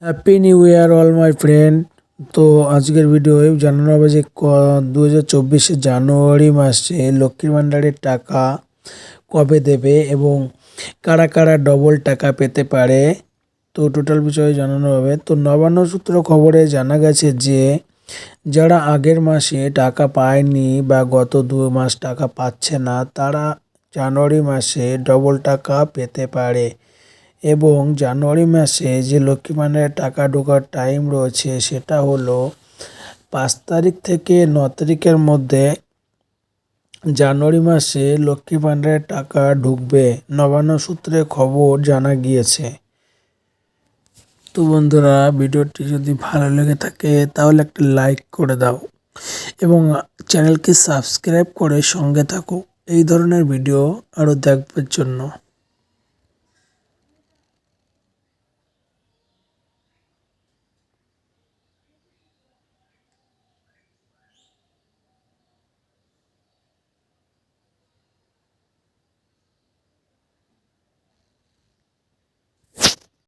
Happy new year all my friend. তো আজকের video জানানো হবে যে 2024 জানুয়ারি মাসে লক্ষ্মীর ভান্ডারের টাকা কবে দেবে এবং কারা কারা ডবল টাকা পেতে পারে, তো টোটাল বিষয়ে জানানো হবে। তো নবান্ন সূত্র খবরে জানা গেছে যে যারা আগের মাসে টাকা পায়নি বা গত 2 মাস টাকা পাচ্ছে না, তারা জানুয়ারি মাসে ডবল টাকা পেতে পারে। এবং জানুয়ারি মাসে যে লক্ষ্মী ভান্ডারের টাকা ঢোকার টাইম রয়েছে সেটা হলো 5 তারিখ থেকে 9 তারিখের মধ্যে জানুয়ারি মাসে লক্ষ্মী ভান্ডারের টাকা ঢুকবে, নবান্ন সূত্রে খবর জানা গিয়েছে। তো বন্ধুরা, ভিডিওটি যদি ভালো লেগে থাকে তাহলে একটা লাইক করে দাও এবং চ্যানেলকে সাবস্ক্রাইব করে সঙ্গে থাকো এই ধরনের ভিডিও আরও দেখবার জন্য।